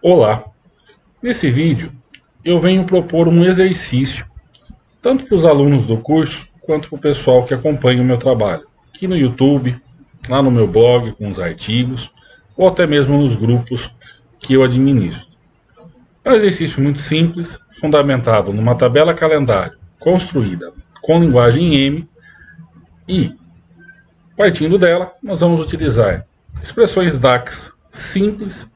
Olá! Nesse vídeo eu venho propor um exercício tanto para os alunos do curso quanto para o pessoal que acompanha o meu trabalho aqui no YouTube, lá no meu blog com os artigos ou até mesmo nos grupos que eu administro. É um exercício muito simples, fundamentado numa tabela calendário construída com linguagem M e, partindo dela, nós vamos utilizar expressões DAX simples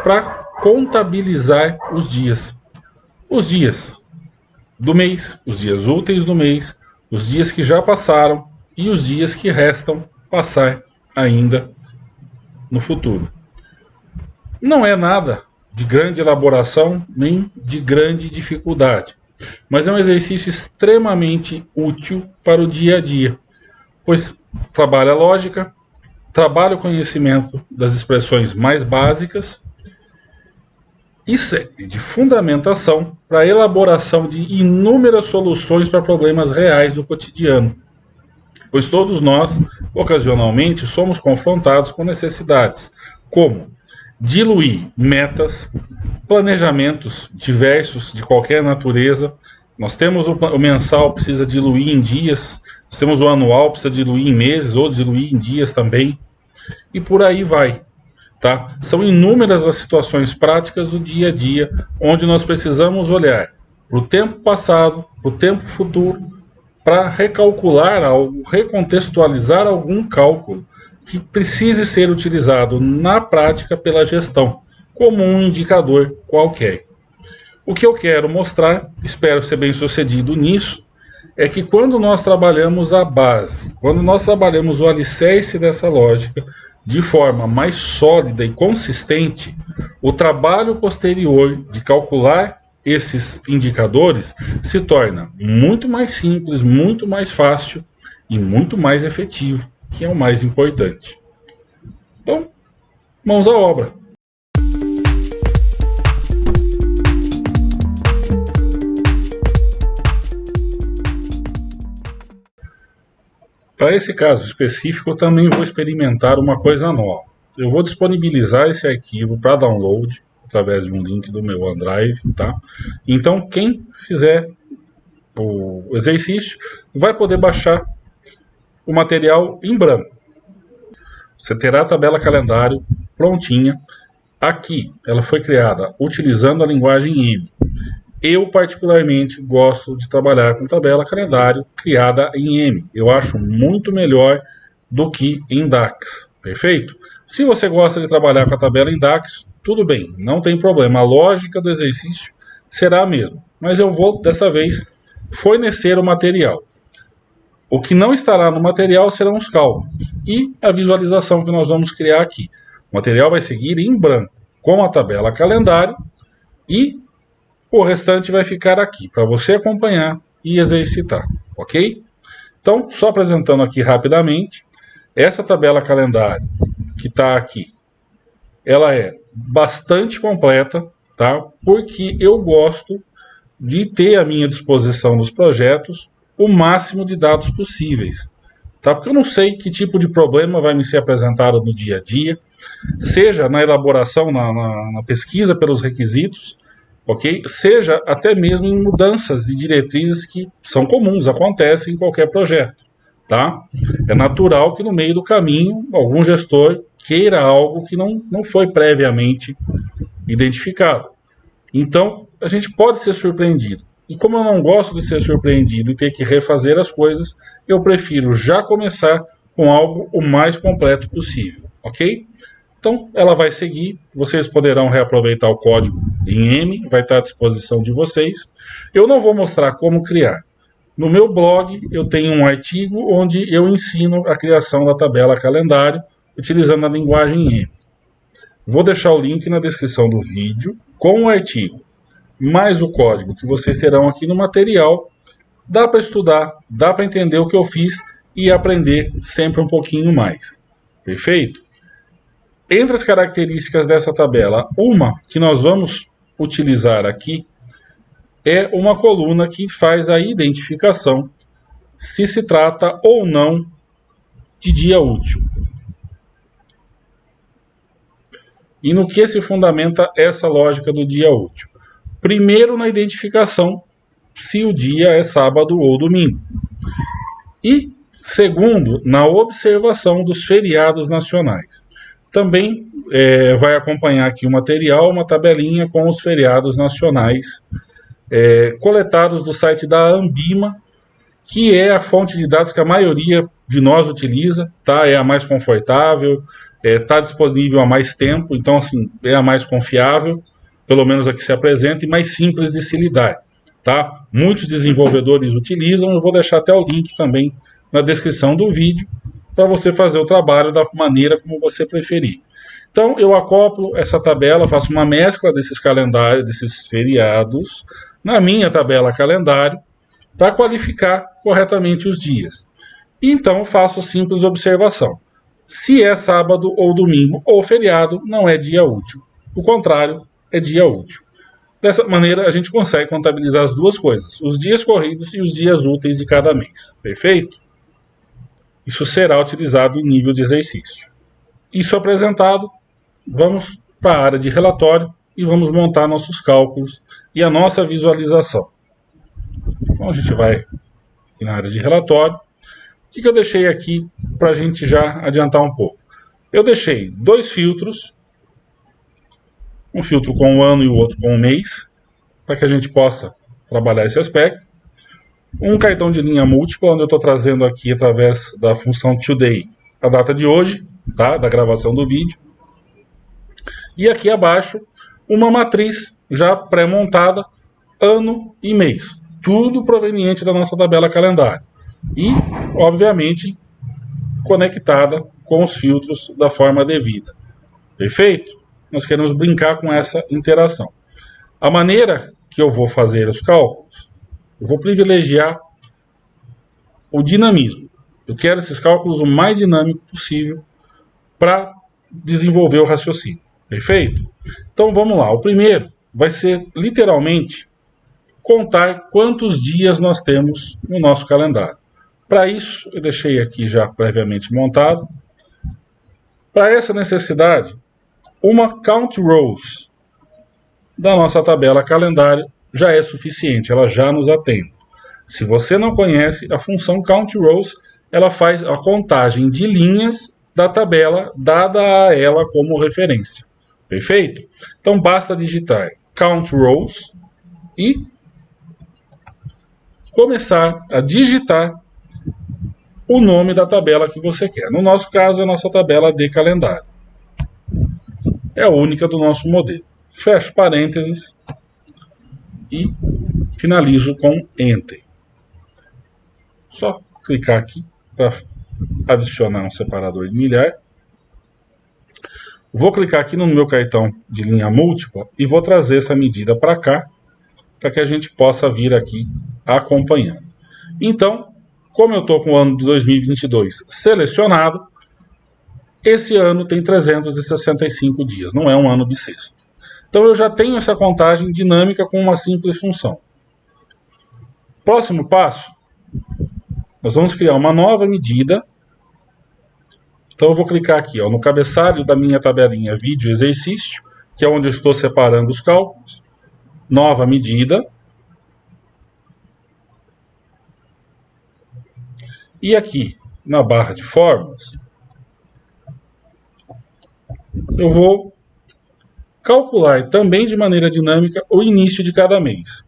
para contabilizar os dias. Os dias do mês, os dias úteis do mês, os dias que já passaram e os dias que restam passar ainda no futuro. Não é nada de grande elaboração nem de grande dificuldade, mas é um exercício extremamente útil para o dia a dia, pois trabalha a lógica, trabalha o conhecimento das expressões mais básicas e serve de fundamentação para a elaboração de inúmeras soluções para problemas reais do cotidiano, pois todos nós, ocasionalmente, somos confrontados com necessidades, como diluir metas, planejamentos diversos de qualquer natureza. Nós temos o mensal, precisa diluir em dias, nós temos o anual, precisa diluir em meses, ou diluir em dias também, e por aí vai. Tá? São inúmeras as situações práticas do dia a dia onde nós precisamos olhar para o tempo passado, para o tempo futuro, para recalcular algo, recontextualizar algum cálculo que precise ser utilizado na prática pela gestão, como um indicador qualquer. O que eu quero mostrar, espero ser bem sucedido nisso, é que quando nós trabalhamos a base, quando nós trabalhamos o alicerce dessa lógica, de forma mais sólida e consistente, o trabalho posterior de calcular esses indicadores se torna muito mais simples, muito mais fácil e muito mais efetivo, que é o mais importante. Então, mãos à obra. Para esse caso específico, eu também vou experimentar uma coisa nova. Eu vou disponibilizar esse arquivo para download através de um link do meu OneDrive, tá? Então, quem fizer o exercício vai poder baixar o material em branco. Você terá a tabela calendário prontinha. Aqui, ela foi criada utilizando a linguagem M. Eu, particularmente, gosto de trabalhar com tabela calendário criada em M. Eu acho muito melhor do que em DAX. Perfeito? Se você gosta de trabalhar com a tabela em DAX, tudo bem, não tem problema. A lógica do exercício será a mesma. Mas eu vou, dessa vez, fornecer o material. O que não estará no material serão os cálculos e a visualização que nós vamos criar aqui. O material vai seguir em branco, com a tabela calendário e o restante vai ficar aqui, para você acompanhar e exercitar, ok? Então, só apresentando aqui rapidamente, essa tabela calendário que está aqui, ela é bastante completa, tá? Porque eu gosto de ter à minha disposição nos projetos o máximo de dados possíveis, tá? Porque eu não sei que tipo de problema vai me ser apresentado no dia a dia, seja na elaboração, na pesquisa pelos requisitos, ok? Seja até mesmo em mudanças de diretrizes que são comuns, acontecem em qualquer projeto, tá? É natural que no meio do caminho algum gestor queira algo que não foi previamente identificado. Então, a gente pode ser surpreendido. E como eu não gosto de ser surpreendido e ter que refazer as coisas, eu prefiro já começar com algo o mais completo possível, ok? Então, ela vai seguir, vocês poderão reaproveitar o código em M, vai estar à disposição de vocês. Eu não vou mostrar como criar. No meu blog, eu tenho um artigo onde eu ensino a criação da tabela calendário utilizando a linguagem M. Vou deixar o link na descrição do vídeo com o artigo, mais o código que vocês terão aqui no material. Dá para estudar, dá para entender o que eu fiz e aprender sempre um pouquinho mais. Perfeito? Entre as características dessa tabela, uma que nós vamos utilizar aqui é uma coluna que faz a identificação se se trata ou não de dia útil. E no que se fundamenta essa lógica do dia útil? Primeiro, na identificação se o dia é sábado ou domingo. E, segundo, na observação dos feriados nacionais. Também vai acompanhar aqui o material, uma tabelinha com os feriados nacionais coletados do site da Ambima, que é a fonte de dados que a maioria de nós utiliza, tá? É a mais confortável, está disponível há mais tempo, então assim, é a mais confiável, pelo menos a que se apresenta, e mais simples de se lidar. Tá? Muitos desenvolvedores utilizam, eu vou deixar até o link também na descrição do vídeo, para você fazer o trabalho da maneira como você preferir. Então eu acoplo essa tabela, faço uma mescla desses calendários, desses feriados, na minha tabela calendário, para qualificar corretamente os dias. E então faço simples observação. Se é sábado ou domingo ou feriado, não é dia útil. O contrário, é dia útil. Dessa maneira, a gente consegue contabilizar as duas coisas, os dias corridos e os dias úteis de cada mês. Perfeito? Isso será utilizado em nível de exercício. Isso apresentado, vamos para a área de relatório e vamos montar nossos cálculos e a nossa visualização. Então a gente vai aqui na área de relatório. O que eu deixei aqui para a gente já adiantar um pouco? Eu deixei dois filtros, um filtro com o ano e o outro com o mês, para que a gente possa trabalhar esse aspecto. Um cartão de linha múltipla, onde eu estou trazendo aqui, através da função today, a data de hoje, tá? Da gravação do vídeo. E aqui abaixo, uma matriz já pré-montada, ano e mês. Tudo proveniente da nossa tabela calendário. E, obviamente, conectada com os filtros da forma devida. Perfeito? Nós queremos brincar com essa interação. A maneira que eu vou fazer os cálculos, eu vou privilegiar o dinamismo. Eu quero esses cálculos o mais dinâmico possível para desenvolver o raciocínio. Perfeito? Então vamos lá. O primeiro vai ser literalmente contar quantos dias nós temos no nosso calendário. Para isso, eu deixei aqui já previamente montado. Para essa necessidade, uma count rows da nossa tabela calendário já é suficiente, ela já nos atende. Se você não conhece, a função count rows, ela faz a contagem de linhas da tabela dada a ela como referência. Perfeito? Então basta digitar count rows e começar a digitar o nome da tabela que você quer. No nosso caso, é a nossa tabela de calendário. É a única do nosso modelo. Fecho parênteses e finalizo com Enter. Só clicar aqui para adicionar um separador de milhar. Vou clicar aqui no meu cartão de linha múltipla e vou trazer essa medida para cá, para que a gente possa vir aqui acompanhando. Então, como eu estou com o ano de 2022 selecionado, esse ano tem 365 dias, não é um ano bissexto. Então eu já tenho essa contagem dinâmica com uma simples função. Próximo passo, nós vamos criar uma nova medida. Então eu vou clicar aqui no cabeçalho da minha tabelinha vídeo exercício, que é onde eu estou separando os cálculos. Nova medida. E aqui, na barra de fórmulas, eu vou calcular também de maneira dinâmica o início de cada mês.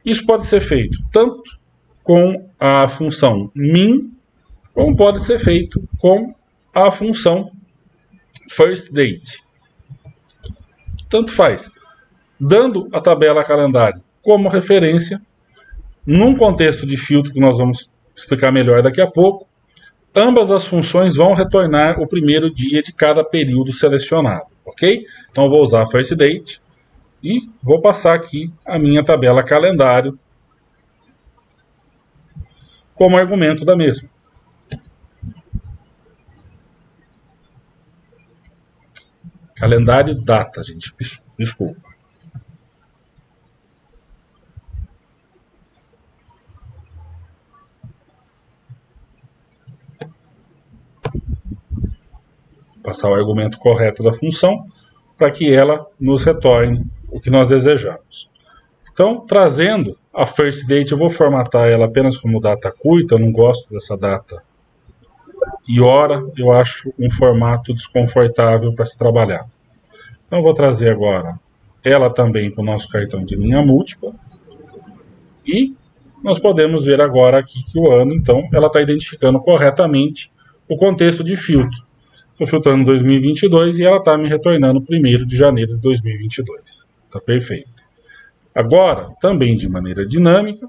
Isso pode ser feito tanto com a função min, como pode ser feito com a função first date. Tanto faz. Dando a tabela calendário como referência, num contexto de filtro que nós vamos explicar melhor daqui a pouco, ambas as funções vão retornar o primeiro dia de cada período selecionado, ok? Então eu vou usar first date e vou passar aqui a minha tabela calendário como argumento da mesma. Calendário data, gente, desculpa. Passar o argumento correto da função. para que ela nos retorne o que nós desejamos. Então, trazendo a first date, eu vou formatar ela apenas como data curta, eu não gosto dessa data e hora, eu acho um formato desconfortável para se trabalhar. Então, eu vou trazer agora ela também para o nosso cartão de linha múltipla. E nós podemos ver agora aqui que o ano, então, ela está identificando corretamente o contexto de filtro. Estou filtrando 2022 e ela está me retornando 1º de janeiro de 2022. Está perfeito. Agora, também de maneira dinâmica,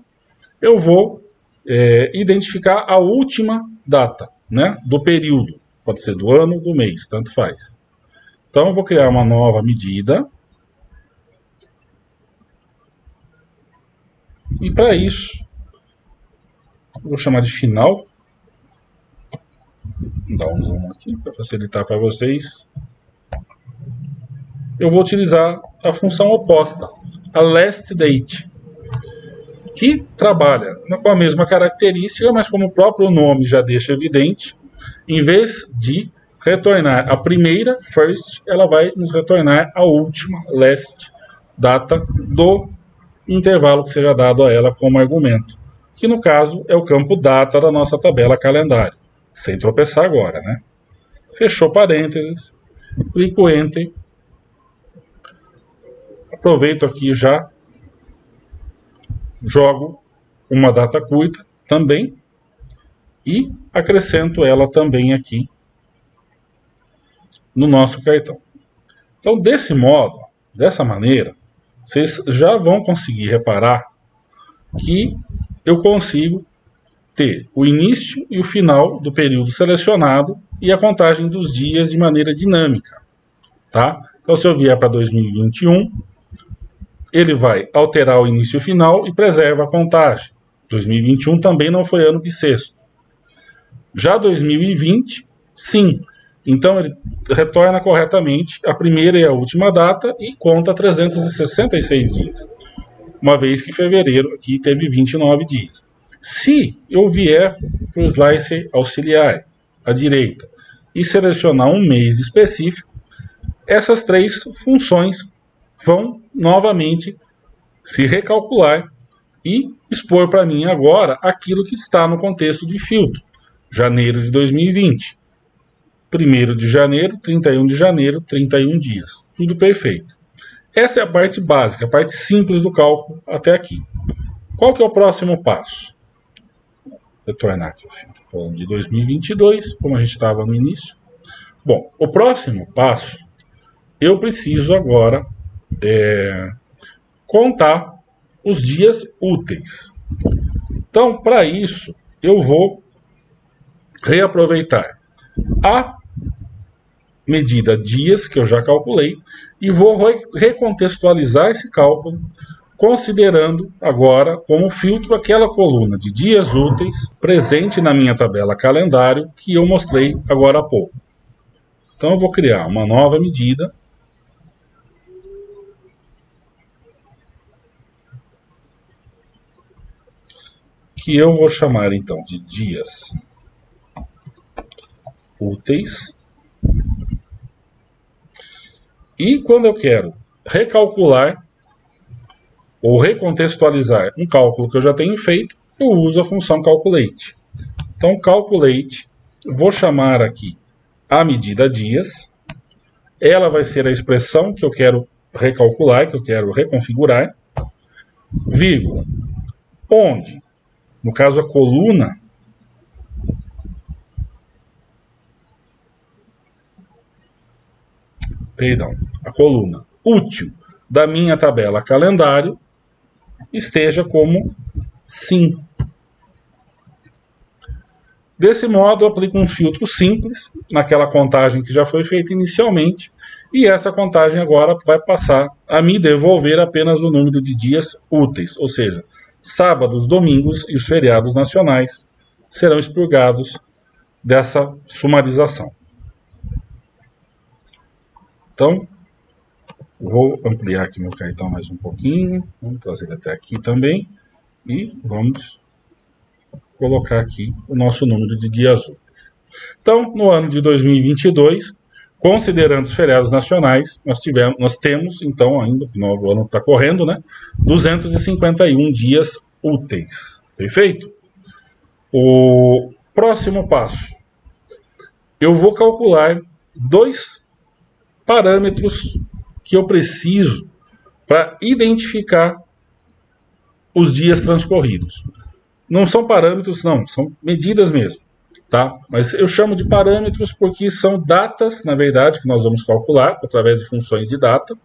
eu vou identificar a última data, né, do período. Pode ser do ano, do mês, tanto faz. Então, eu vou criar uma nova medida. E para isso, vou chamar de final. Vou dar um zoom aqui para facilitar para vocês. Eu vou utilizar a função oposta, a last date, que trabalha com a mesma característica, mas como o próprio nome já deixa evidente, em vez de retornar a primeira, first, ela vai nos retornar a última, last, data do intervalo que seja dado a ela como argumento, que no caso é o campo data da nossa tabela calendário, sem tropeçar agora, né? Fechou parênteses, clico Enter, aproveito aqui já, jogo uma data curta também e acrescento ela também aqui no nosso cartão. Então, desse modo, dessa maneira, vocês já vão conseguir reparar que eu consigo ter o início e o final do período selecionado e a contagem dos dias de maneira dinâmica, tá? Então, se eu vier para 2021, ele vai alterar o início e o final e preserva a contagem. 2021 também não foi ano bissexto. Já 2020, sim. Então, ele retorna corretamente a primeira e a última data e conta 366 dias. Uma vez que fevereiro aqui teve 29 dias. Se eu vier para o slicer auxiliar, à direita, e selecionar um mês específico, essas três funções vão novamente se recalcular e expor para mim agora aquilo que está no contexto de filtro. Janeiro de 2020. 1º de janeiro, 31 de janeiro, 31 dias. Tudo perfeito. Essa é a parte básica, a parte simples do cálculo até aqui. Qual que é o próximo passo? Retornar aqui o filtro de 2022, como a gente estava no início. Bom, o próximo passo, eu preciso agora contar os dias úteis. Então, para isso, eu vou reaproveitar a medida dias, que eu já calculei, e vou recontextualizar esse cálculo, considerando agora como filtro aquela coluna de dias úteis presente na minha tabela calendário que eu mostrei agora há pouco. Então eu vou criar uma nova medida, que eu vou chamar então de dias úteis. E quando eu quero recalcular ou recontextualizar um cálculo que eu já tenho feito, eu uso a função calculate. Então, calculate, vou chamar aqui a medida dias. Ela vai ser a expressão que eu quero recalcular, que eu quero reconfigurar, vírgula, onde, no caso a coluna, a coluna útil da minha tabela calendário esteja como sim. Desse modo, eu aplico um filtro simples naquela contagem que já foi feita inicialmente, e essa contagem agora vai passar a me devolver apenas o número de dias úteis, ou seja, sábados, domingos e os feriados nacionais serão expurgados dessa sumarização. Então, vou ampliar aqui meu cartão mais um pouquinho, vamos trazer ele até aqui também, e vamos colocar aqui o nosso número de dias úteis. Então, no ano de 2022, Considerando os feriados nacionais, nós temos, então, ainda, o ano está correndo, né, 251 dias úteis. Perfeito? O próximo passo. Eu vou calcular 2 parâmetros que eu preciso para identificar os dias transcorridos. Não são parâmetros, não, são medidas mesmo, tá? Mas eu chamo de parâmetros porque são datas, na verdade, que nós vamos calcular através de funções de data,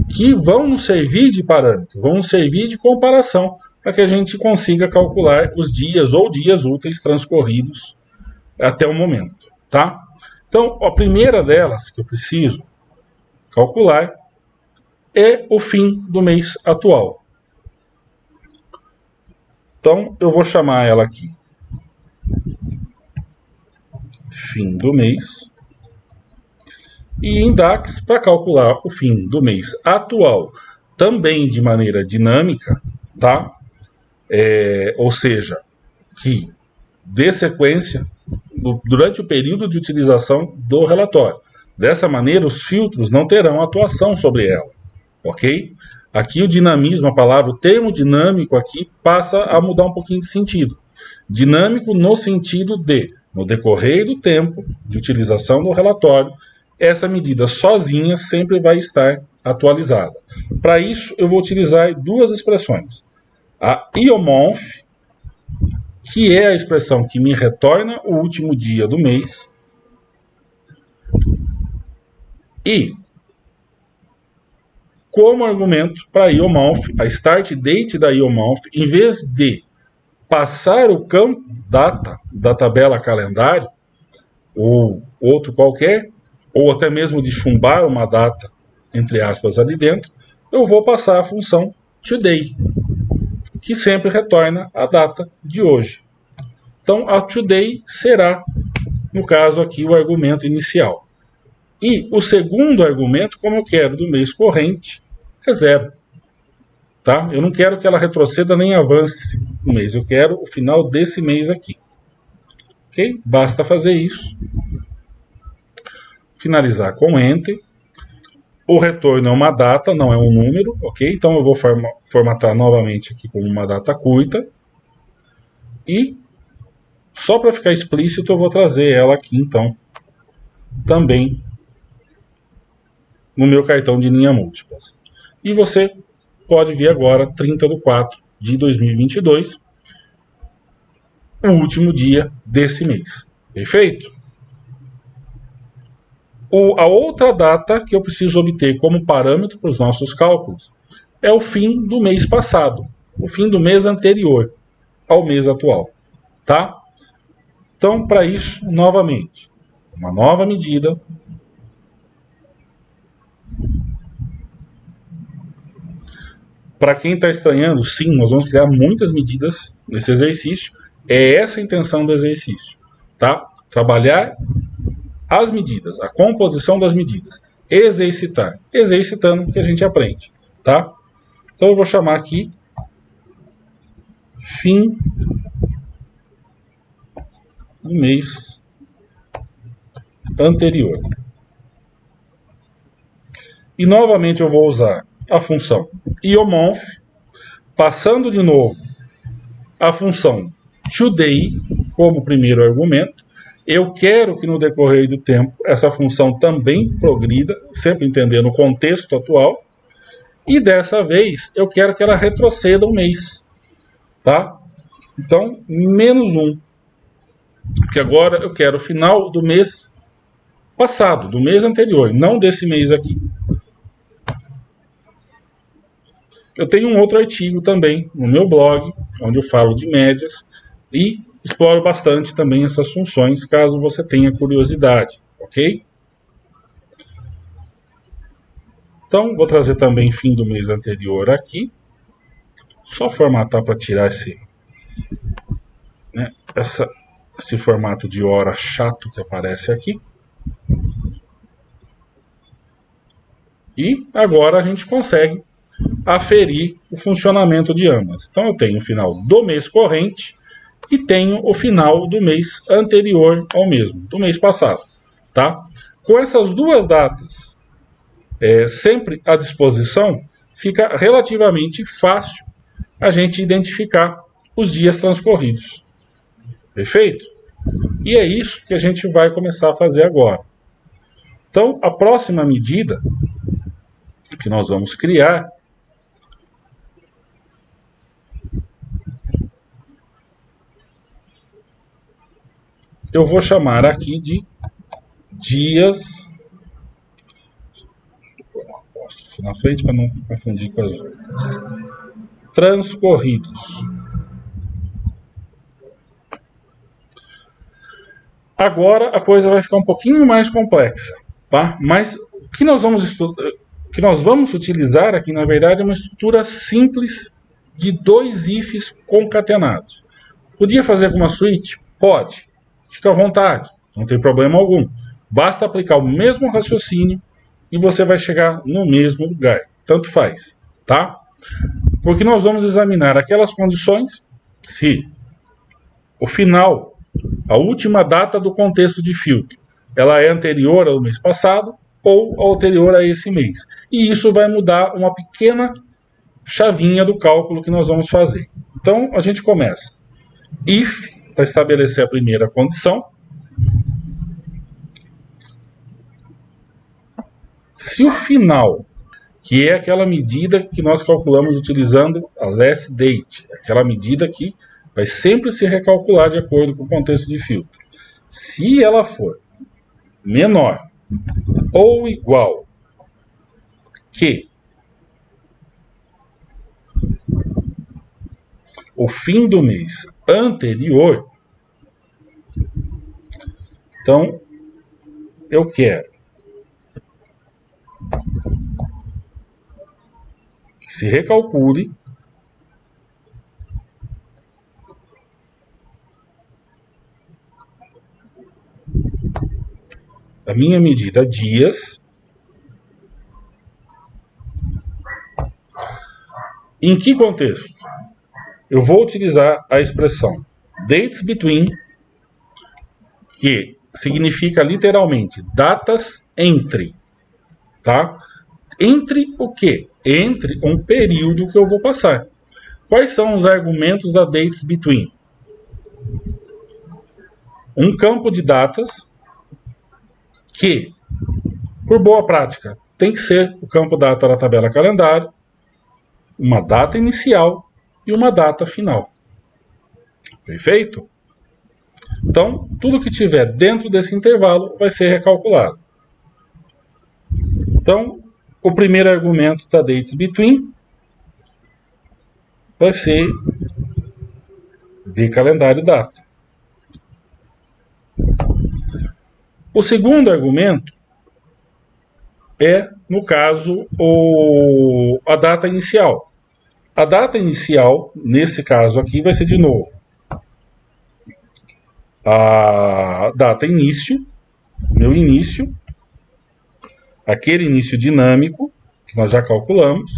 que vão nos servir de parâmetro, vão nos servir de comparação, para que a gente consiga calcular os dias ou dias úteis transcorridos até o momento, tá? Então, a primeira delas que eu preciso calcular é o fim do mês atual. Então, eu vou chamar ela aqui fim do mês. E em DAX, para calcular o fim do mês atual, também de maneira dinâmica, tá? Ou seja, que dê sequência durante o período de utilização do relatório. Dessa maneira, os filtros não terão atuação sobre ela, ok? Aqui o dinamismo, a palavra, o termo dinâmico aqui passa a mudar um pouquinho de sentido. Dinâmico no sentido de, no decorrer do tempo de utilização do relatório, essa medida sozinha sempre vai estar atualizada. Para isso, eu vou utilizar 2 expressões. A IOMONF, que é a expressão que me retorna o último dia do mês, e como argumento para a IOMONF, a start date da IOMONF, em vez de passar o campo data da tabela calendário, ou outro qualquer, ou até mesmo de chumbar uma data, entre aspas, ali dentro, eu vou passar a função today, que sempre retorna a data de hoje. Então, a today será, no caso aqui, o argumento inicial. E o segundo argumento, como eu quero do mês corrente, é 0. Tá? Eu não quero que ela retroceda nem avance no mês, eu quero o final desse mês aqui. Ok? Basta fazer isso. Finalizar com Enter. O retorno é uma data, não é um número, ok? Então eu vou formatar novamente aqui como uma data curta. E, só para ficar explícito, eu vou trazer ela aqui, então, também no meu cartão de linha múltiplas. E você pode ver agora, 30/4/2022, o último dia desse mês. Perfeito? A outra data que eu preciso obter como parâmetro para os nossos cálculos é o fim do mês passado, o fim do mês anterior ao mês atual, tá? Então, para isso, novamente, uma nova medida. Para quem está estranhando, sim, nós vamos criar muitas medidas nesse exercício. É essa a intenção do exercício, tá? Trabalhar as medidas, a composição das medidas, exercitar, exercitando que a gente aprende, tá? Então eu vou chamar aqui fim do mês anterior. E novamente eu vou usar a função IOMONF, passando de novo a função today como primeiro argumento. Eu quero que no decorrer do tempo essa função também progrida, sempre entendendo o contexto atual. E dessa vez eu quero que ela retroceda um mês, tá? Então, -1. Porque agora eu quero o final do mês passado, do mês anterior, não desse mês aqui. Eu tenho um outro artigo também no meu blog, onde eu falo de médias e exploro bastante também essas funções, caso você tenha curiosidade, ok? Então, vou trazer também fim do mês anterior aqui. Só formatar para tirar esse formato de hora chato que aparece aqui. E agora a gente consegue aferir o funcionamento de ambas. Então, eu tenho o final do mês corrente e tenho o final do mês anterior ao mesmo, do mês passado, tá? Com essas duas datas sempre à disposição, fica relativamente fácil a gente identificar os dias transcorridos. Perfeito? E é isso que a gente vai começar a fazer agora. Então, a próxima medida que nós vamos criar eu vou chamar aqui de dias. Vou pôr uma apóstrofe na frente para não confundir com as outras. Transcorridos. Agora a coisa vai ficar um pouquinho mais complexa, tá? Mas o que nós vamos utilizar aqui, na verdade, é uma estrutura simples de dois ifs concatenados. Podia fazer com uma switch? Pode. Fica à vontade, não tem problema algum. Basta aplicar o mesmo raciocínio e você vai chegar no mesmo lugar. Tanto faz, tá? Porque nós vamos examinar aquelas condições se o final, a última data do contexto de filtro, ela é anterior ao mês passado ou anterior a esse mês. E isso vai mudar uma pequena chavinha do cálculo que nós vamos fazer. Então, a gente começa. If, para estabelecer a primeira condição. Se o final, que é aquela medida que nós calculamos utilizando a last date, aquela medida que vai sempre se recalcular de acordo com o contexto de filtro. Se ela for menor ou igual que o fim do mês anterior, então eu quero que se recalcule a minha medida dias em que contexto? Eu vou utilizar a expressão dates between, que significa literalmente datas entre, tá? Entre o quê? Entre um período que eu vou passar. Quais são os argumentos da dates between? Um campo de datas que, por boa prática, tem que ser o campo data da tabela calendário, uma data inicial e uma data final. Perfeito? Então, tudo que tiver dentro desse intervalo vai ser recalculado. Então, o primeiro argumento da dates between vai ser de calendário data. O segundo argumento é, no caso, a data inicial. A data inicial, nesse caso aqui, vai ser de novo a data início, meu início, aquele início dinâmico, que nós já calculamos,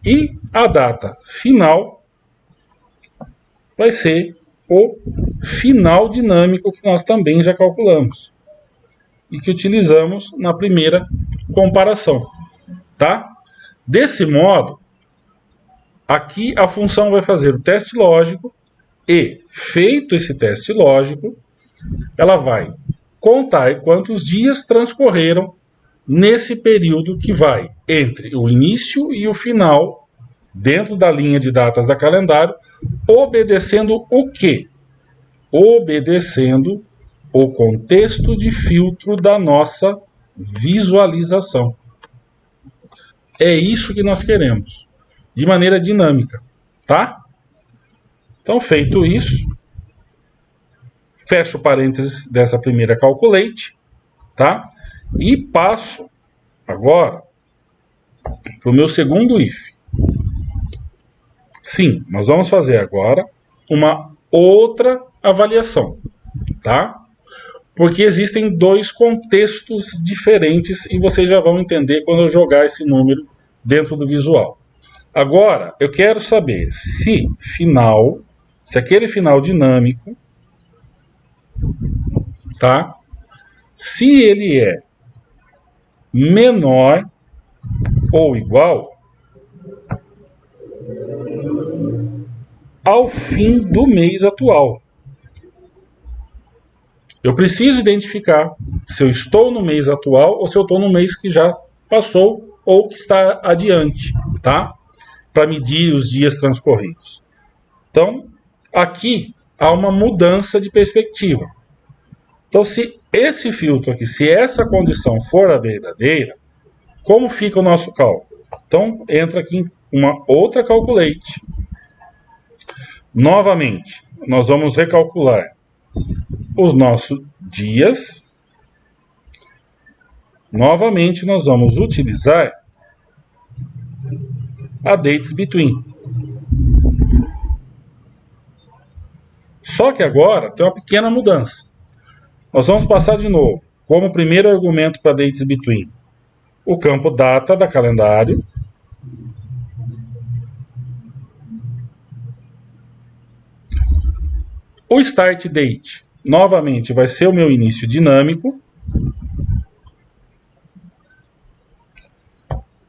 e a data final vai ser o final dinâmico que nós também já calculamos e que utilizamos na primeira comparação, tá? Desse modo, aqui a função vai fazer o teste lógico e, feito esse teste lógico, ela vai contar quantos dias transcorreram nesse período que vai entre o início e o final, dentro da linha de datas da calendário, obedecendo o quê? Obedecendo o contexto de filtro da nossa visualização. É isso que nós queremos, de maneira dinâmica, tá? Então, feito isso, fecho o parênteses dessa primeira calculate, tá? E passo agora para o meu segundo if. Sim, nós vamos fazer agora uma outra avaliação, tá? Porque existem dois contextos diferentes e vocês já vão entender quando eu jogar esse número dentro do visual. Agora, eu quero saber se aquele final dinâmico tá? Se ele é menor ou igual ao fim do mês atual. Eu preciso identificar se eu estou no mês atual ou se eu estou no mês que já passou ou que está adiante, tá? Para medir os dias transcorridos. Então, aqui há uma mudança de perspectiva. Então, se esse filtro aqui, se essa condição for a verdadeira, como fica o nosso cálculo? Então, entra aqui uma outra calculate. Novamente, nós vamos recalcular os nossos dias. Novamente, nós vamos utilizar a dates between. Só que agora tem uma pequena mudança. Nós vamos passar de novo, como primeiro argumento para dates between, o campo data da calendário. O start date, novamente, vai ser o meu início dinâmico.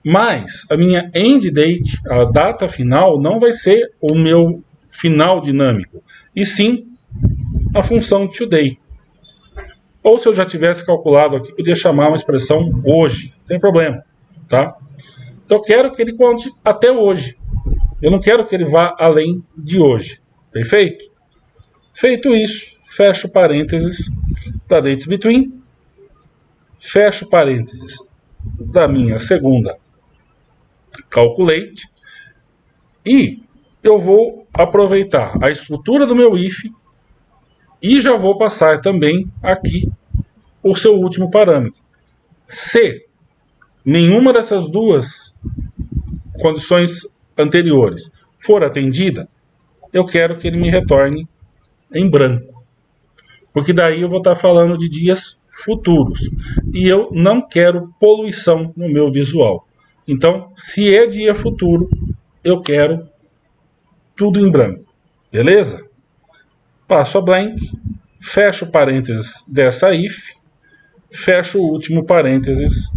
Mas a minha end date, a data final, não vai ser o meu final dinâmico, e sim a função today. Ou se eu já tivesse calculado aqui, podia chamar uma expressão hoje, não tem problema, tá? Então eu quero que ele conte até hoje. Eu não quero que ele vá além de hoje. Perfeito? Feito isso, fecho parênteses da dates between, fecho parênteses da minha segunda calculate, e eu vou aproveitar a estrutura do meu if e já vou passar também aqui o seu último parâmetro. Se nenhuma dessas duas condições anteriores for atendida, eu quero que ele me retorne em branco, porque daí eu vou estar falando de dias futuros e eu não quero poluição no meu visual. Então, se é dia futuro, eu quero tudo em branco, beleza? Passo a blank, fecho parênteses dessa if, fecho o último parênteses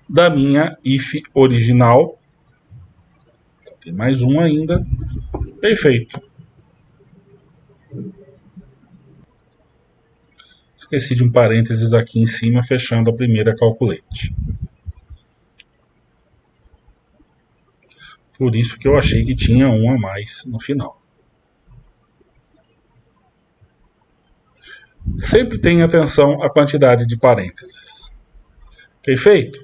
da minha if original. Tem mais um ainda. Perfeito. Esqueci de um parênteses aqui em cima, fechando a primeira calculate. Por isso que eu achei que tinha um a mais no final. Sempre tenha atenção à quantidade de parênteses. Perfeito?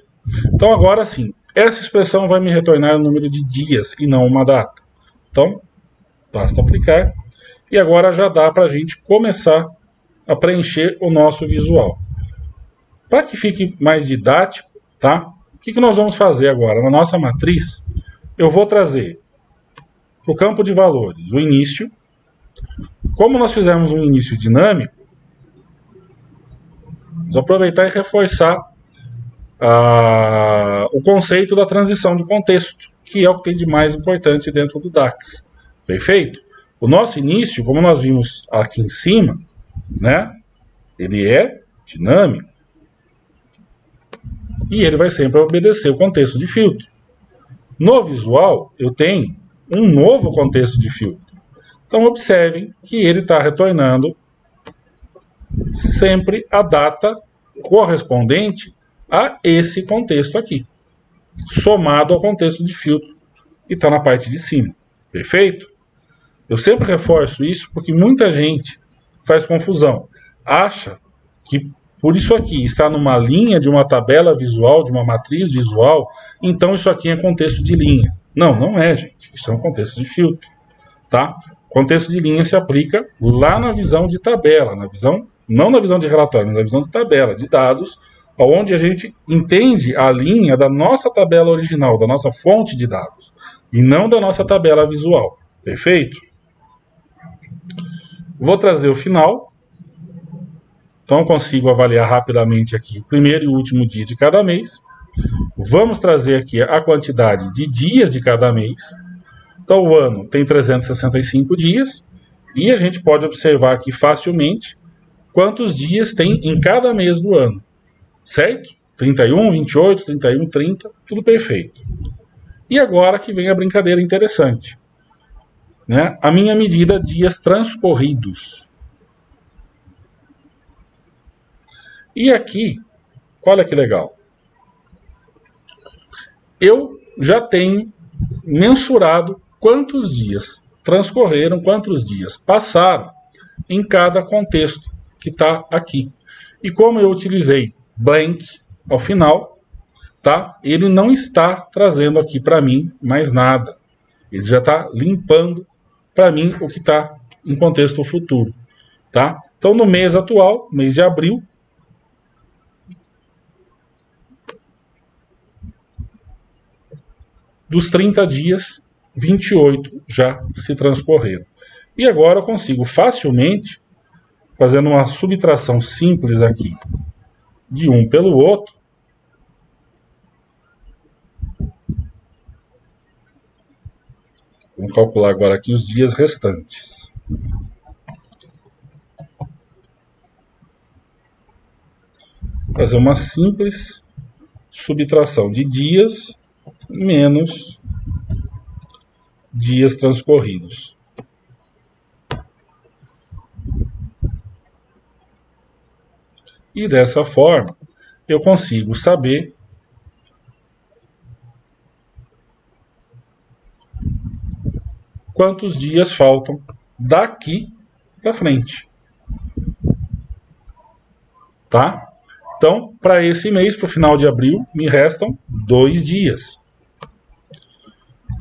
Então agora sim, essa expressão vai me retornar o número de dias e não uma data. Então, basta aplicar. E agora já dá para a gente começar a preencher o nosso visual. Para que fique mais didático, tá? O que nós vamos fazer agora? Na nossa matriz, eu vou trazer para o campo de valores o início. Como nós fizemos um início dinâmico, vamos aproveitar e reforçar o conceito da transição de contexto, que é o que tem de mais importante dentro do DAX. Perfeito? O nosso início, como nós vimos aqui em cima, né, ele é dinâmico. E ele vai sempre obedecer o contexto de filtro. No visual, eu tenho um novo contexto de filtro. Então, observem que ele está retornando sempre a data correspondente a esse contexto aqui, somado ao contexto de filtro que está na parte de cima. Perfeito? Eu sempre reforço isso porque muita gente faz confusão. Acha que por isso aqui está numa linha de uma tabela visual, de uma matriz visual, então isso aqui é contexto de linha. Não, não é, gente. Isso é um contexto de filtro. Tá? Contexto de linha se aplica lá na visão de tabela, não na visão de relatório, mas na visão de tabela, de dados, onde a gente entende a linha da nossa tabela original, da nossa fonte de dados, e não da nossa tabela visual. Perfeito? Vou trazer o final. Então, consigo avaliar rapidamente aqui o primeiro e o último dia de cada mês. Vamos trazer aqui a quantidade de dias de cada mês. Então, o ano tem 365 dias. E a gente pode observar aqui facilmente quantos dias tem em cada mês do ano, certo? 31, 28, 31, 30, tudo perfeito. E agora que vem a brincadeira interessante, né? A minha medida dias transcorridos. E aqui, olha que legal. Eu já tenho mensurado quantos dias transcorreram, quantos dias passaram em cada contexto que está aqui. E como eu utilizei blank ao final, tá? Ele não está trazendo aqui para mim mais nada. Ele já está limpando para mim o que está em contexto futuro, tá? Então, no mês atual, mês de abril, dos 30 dias, 28 já se transcorreram. E agora eu consigo facilmente, fazendo uma subtração simples aqui, de um pelo outro, vamos calcular agora aqui os dias restantes. Fazer uma simples subtração de dias menos dias transcorridos. E dessa forma, eu consigo saber quantos dias faltam daqui para frente. Tá? Então, para esse mês, para o final de abril, me restam 2 dias.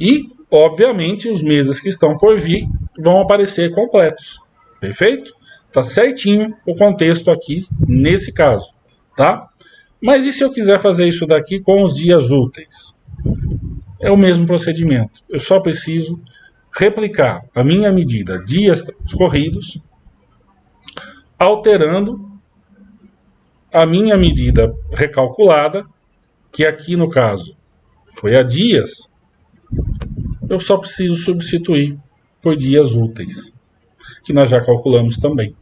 E, obviamente, os meses que estão por vir vão aparecer completos. Perfeito? Tá certinho o contexto aqui nesse caso, tá? Mas e se eu quiser fazer isso daqui com os dias úteis? É o mesmo procedimento. Eu só preciso replicar a minha medida dias transcorridos, alterando a minha medida recalculada, que aqui no caso foi a dias, eu só preciso substituir por dias úteis, que nós já calculamos também.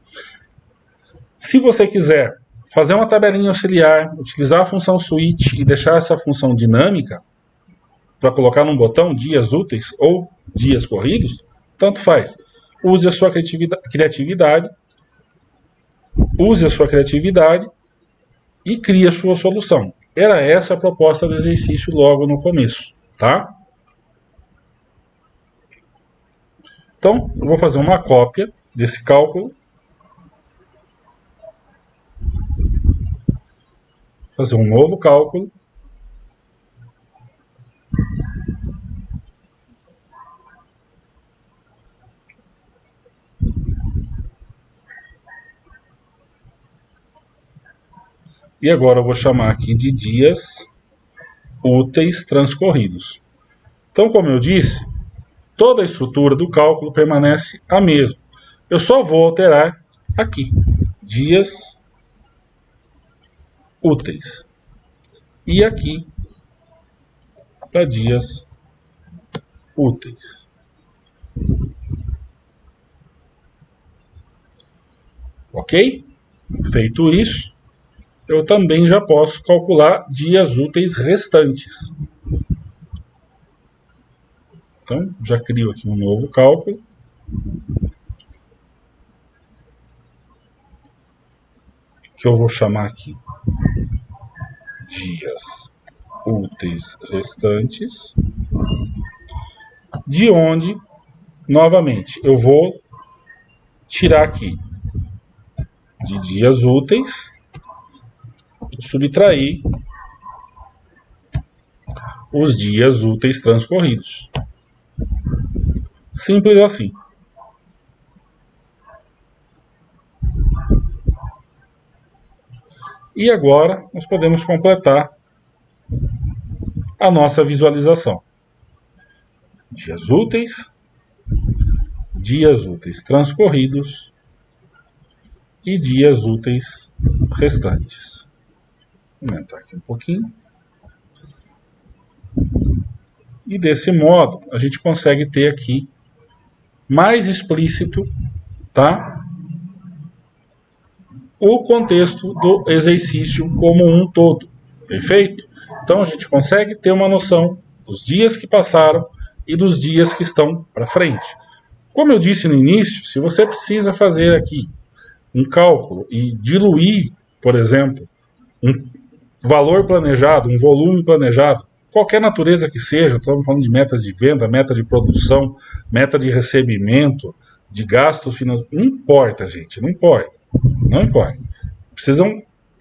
Se você quiser fazer uma tabelinha auxiliar, utilizar a função switch e deixar essa função dinâmica para colocar num botão dias úteis ou dias corridos, tanto faz. Use a sua criatividade, e crie a sua solução. Era essa a proposta do exercício logo no começo, tá? Então, eu vou fazer uma cópia desse cálculo. Fazer um novo cálculo. E agora eu vou chamar aqui de dias úteis transcorridos. Então, como eu disse, toda a estrutura do cálculo permanece a mesma. Eu só vou alterar aqui, dias úteis. E aqui, para dias úteis. Ok? Feito isso, eu também já posso calcular dias úteis restantes. Então, já crio aqui um novo cálculo. Que eu vou chamar aqui dias úteis restantes. De onde, novamente, eu vou tirar aqui de dias úteis, subtrair os dias úteis transcorridos. Simples assim. E agora nós podemos completar a nossa visualização. Dias úteis transcorridos e dias úteis restantes. Vou aumentar aqui um pouquinho. E desse modo a gente consegue ter aqui mais explícito, tá? o contexto do exercício como um todo. Perfeito? Então a gente consegue ter uma noção dos dias que passaram e dos dias que estão para frente. Como eu disse no início, se você precisa fazer aqui um cálculo e diluir, por exemplo, um valor planejado, um volume planejado, qualquer natureza que seja, estamos falando de metas de venda, meta de produção, meta de recebimento, de gastos financeiros, não importa, gente, não importa. Não importa.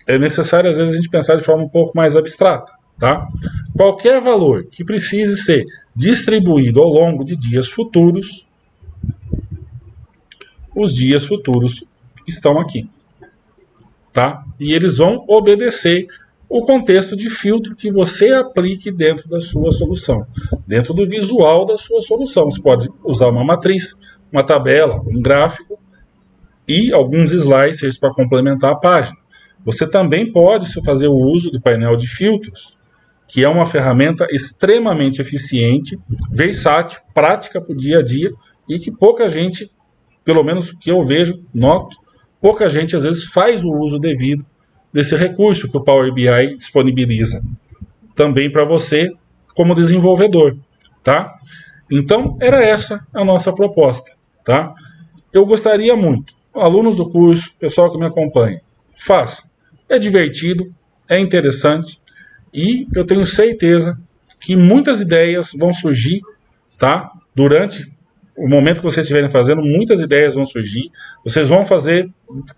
É necessário, às vezes, a gente pensar de forma um pouco mais abstrata. Tá? Qualquer valor que precise ser distribuído ao longo de dias futuros, os dias futuros estão aqui. Tá? E eles vão obedecer o contexto de filtro que você aplique dentro da sua solução, dentro do visual da sua solução. Você pode usar uma matriz, uma tabela, um gráfico e alguns slicers para complementar a página. Você também pode fazer o uso do painel de filtros, que é uma ferramenta extremamente eficiente, versátil, prática para o dia a dia e que pouca gente, pelo menos que eu vejo, noto, pouca gente às vezes faz o uso devido desse recurso que o Power BI disponibiliza também para você como desenvolvedor, tá? Então, era essa a nossa proposta, tá? Eu gostaria muito, alunos do curso, pessoal que me acompanha, façam. É divertido, é interessante e eu tenho certeza que muitas ideias vão surgir, tá? Durante o momento que vocês estiverem fazendo, muitas ideias vão surgir. Vocês vão fazer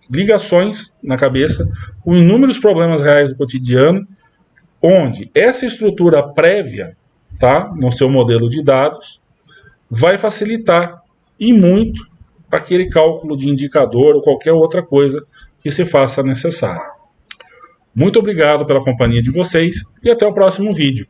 ligações na cabeça com inúmeros problemas reais do cotidiano, onde essa estrutura prévia, tá, no seu modelo de dados, vai facilitar e muito aquele cálculo de indicador ou qualquer outra coisa que se faça necessário. Muito obrigado pela companhia de vocês e até o próximo vídeo.